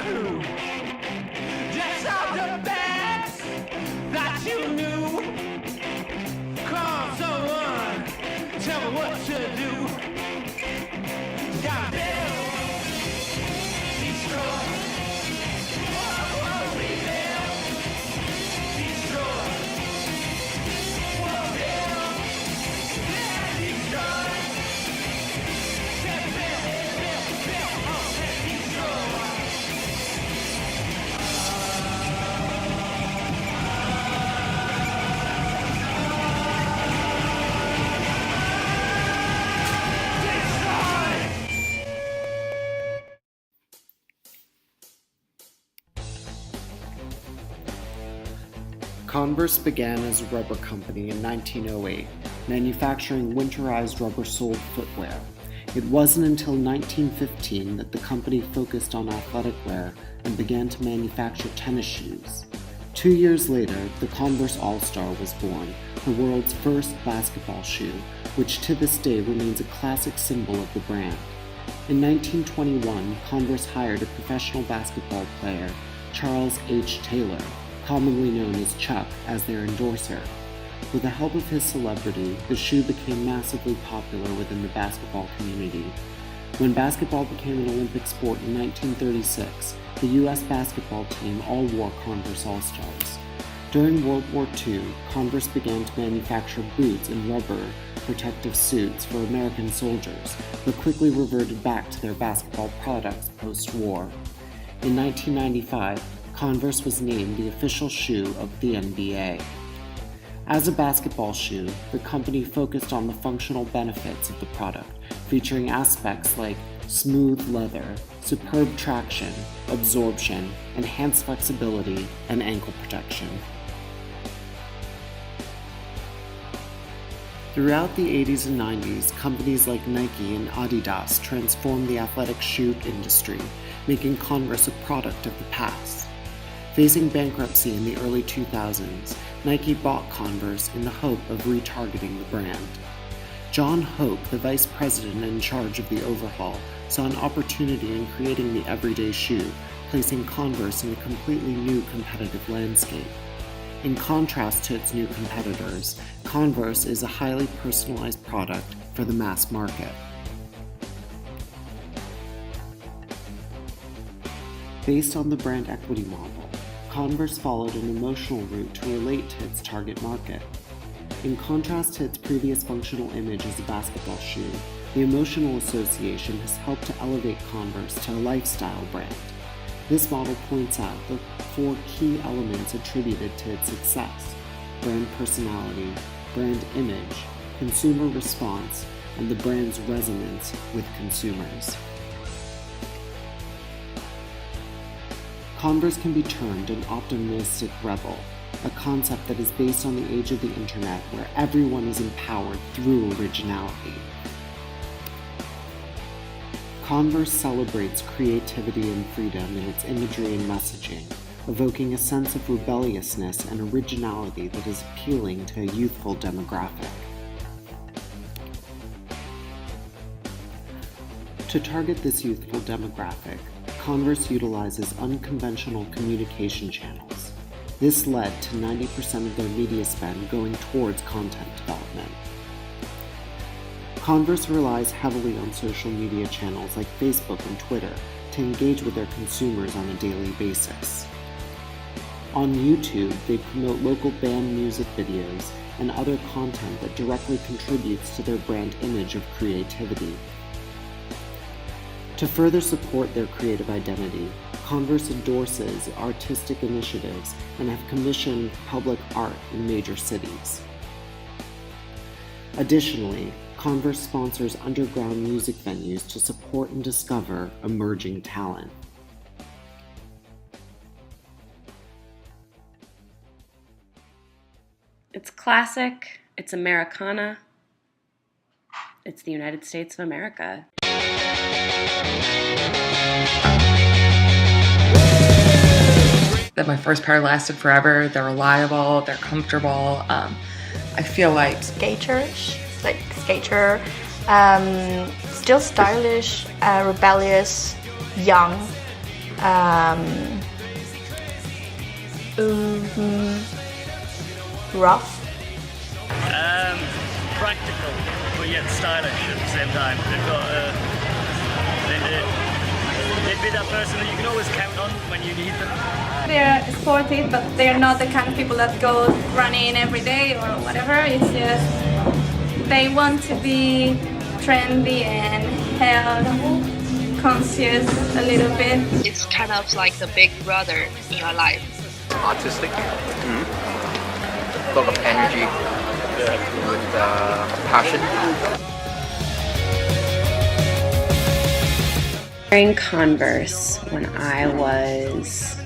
true. Just all the facts that you knew. Call someone, tell me what to do. Got build, destroy. Whoa, rebuild, destroy. Whoa, build, yeah, destroy. Converse began as a rubber company in 1908, manufacturing winterized rubber-soled footwear. It wasn't until 1915 that the company focused on athletic wear and began to manufacture tennis shoes. 2 years later, the Converse All-Star was born, the world's first basketball shoe, which to this day remains a classic symbol of the brand. In 1921, Converse hired a professional basketball player, Charles H. Taylor, commonly known as Chuck, as their endorser. With the help of his celebrity, the shoe became massively popular within the basketball community. When basketball became an Olympic sport in 1936, the U.S. basketball team all wore Converse All-Stars. During World War II, Converse began to manufacture boots and rubber protective suits for American soldiers, but quickly reverted back to their basketball products post-war. In 1995, Converse was named the official shoe of the NBA. As a basketball shoe, the company focused on the functional benefits of the product, featuring aspects like smooth leather, superb traction, absorption, enhanced flexibility, and ankle protection. Throughout the 80s and 90s, companies like Nike and Adidas transformed the athletic shoe industry, making Converse a product of the past. Facing bankruptcy in the early 2000s, Nike bought Converse in the hope of retargeting the brand. John Hoke, the vice president in charge of the overhaul, saw an opportunity in creating the everyday shoe, placing Converse in a completely new competitive landscape. In contrast to its new competitors, Converse is a highly personalized product for the mass market. Based on the brand equity model, Converse followed an emotional route to relate to its target market. In contrast to its previous functional image as a basketball shoe, the emotional association has helped to elevate Converse to a lifestyle brand. This model points out the 4 key elements attributed to its success: brand personality, brand image, consumer response, and the brand's resonance with consumers. Converse can be termed an optimistic rebel, a concept that is based on the age of the internet where everyone is empowered through originality. Converse celebrates creativity and freedom in its imagery and messaging, evoking a sense of rebelliousness and originality that is appealing to a youthful demographic. To target this youthful demographic, Converse utilizes unconventional communication channels. This led to 90% of their media spend going towards content development. Converse relies heavily on social media channels like Facebook and Twitter to engage with their consumers on a daily basis. On YouTube, they promote local band music videos and other content that directly contributes to their brand image of creativity. To further support their creative identity, Converse endorses artistic initiatives and have commissioned public art in major cities. Additionally, Converse sponsors underground music venues to support and discover emerging talent. It's classic, it's Americana, it's the United States of America. That my first pair lasted forever. They're reliable, they're comfortable. I feel like skaterish, like skater, still stylish, rebellious, young. rough. Practical, but yet stylish at the same time. They'd be that person that you can always count on when you need them. They're sporty, but they're not the kind of people that go running every day or whatever. It's just they want to be trendy and health conscious a little bit. It's kind of like the big brother in your life. Artistic, full of energy, with passion. Wearing Converse when I was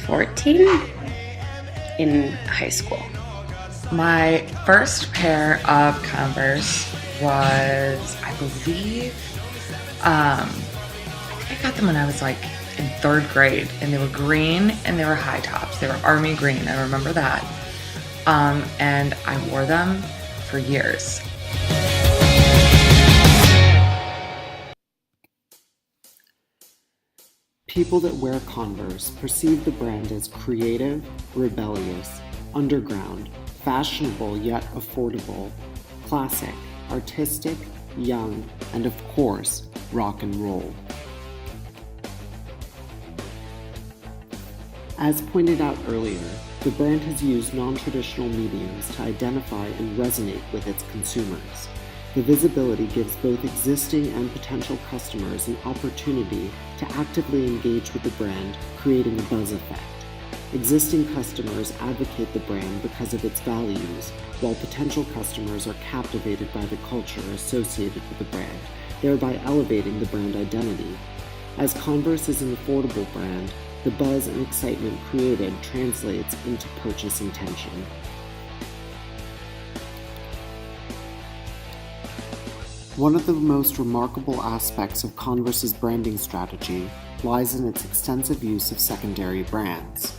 14 in high school. My first pair of Converse was, I believe, I got them when I was like in 3rd grade, and they were green and they were high tops. They were army green, I remember that. And I wore them for years. People that wear Converse perceive the brand as creative, rebellious, underground, fashionable yet affordable, classic, artistic, young, and of course, rock and roll. As pointed out earlier, the brand has used non-traditional mediums to identify and resonate with its consumers. The visibility gives both existing and potential customers an opportunity to actively engage with the brand, creating a buzz effect. Existing customers advocate the brand because of its values, while potential customers are captivated by the culture associated with the brand, thereby elevating the brand identity. As Converse is an affordable brand, the buzz and excitement created translates into purchase intention. One of the most remarkable aspects of Converse's branding strategy lies in its extensive use of secondary brands.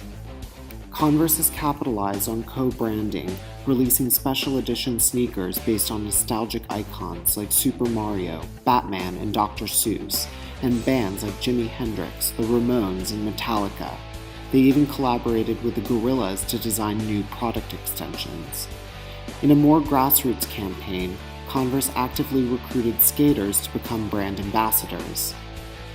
Converse has capitalized on co-branding, releasing special edition sneakers based on nostalgic icons like Super Mario, Batman, and Dr. Seuss, and bands like Jimi Hendrix, the Ramones, and Metallica. They even collaborated with the Gorillaz to design new product extensions. In a more grassroots campaign, Converse actively recruited skaters to become brand ambassadors.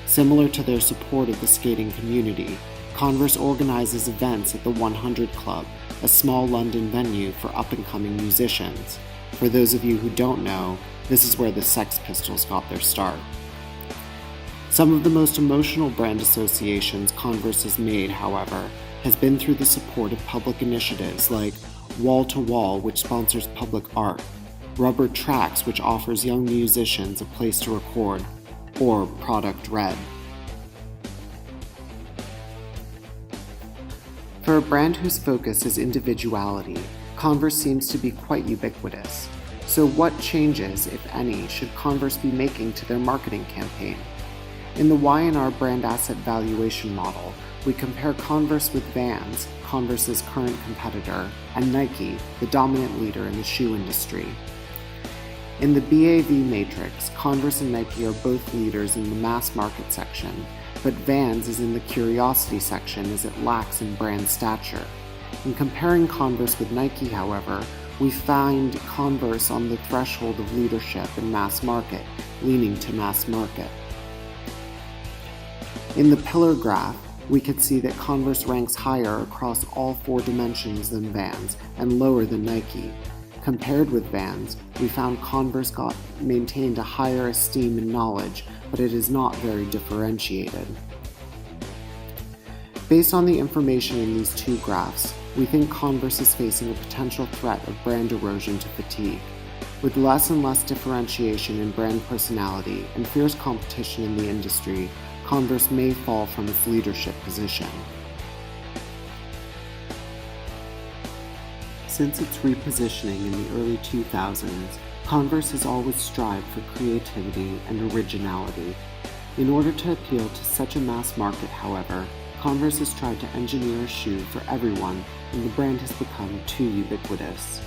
Similar to their support of the skating community, Converse organizes events at the 100 Club, a small London venue for up-and-coming musicians. For those of you who don't know, this is where the Sex Pistols got their start. Some of the most emotional brand associations Converse has made, however, has been through the support of public initiatives like Wall to Wall, which sponsors public art, Rubber Tracks, which offers young musicians a place to record, or Product Red. For a brand whose focus is individuality, Converse seems to be quite ubiquitous. So what changes, if any, should Converse be making to their marketing campaign? In the Y&R brand asset valuation model, we compare Converse with Vans, Converse's current competitor, and Nike, the dominant leader in the shoe industry. In the BAV matrix, Converse and Nike are both leaders in the mass market section, but Vans is in the curiosity section as it lacks in brand stature. In comparing Converse with Nike, however, we find Converse on the threshold of leadership in mass market, leaning to mass market. In the pillar graph, we could see that Converse ranks higher across all 4 dimensions than Vans and lower than Nike. Compared with Vans, we found Converse maintained a higher esteem and knowledge, but it is not very differentiated. Based on the information in these 2 graphs, we think Converse is facing a potential threat of brand erosion to fatigue. With less and less differentiation in brand personality and fierce competition in the industry, Converse may fall from its leadership position. Since its repositioning in the early 2000s, Converse has always strived for creativity and originality. In order to appeal to such a mass market, however, Converse has tried to engineer a shoe for everyone, and the brand has become too ubiquitous.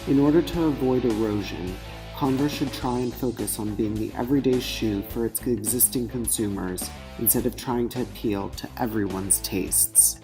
In order to avoid erosion, Converse should try and focus on being the everyday shoe for its existing consumers instead of trying to appeal to everyone's tastes.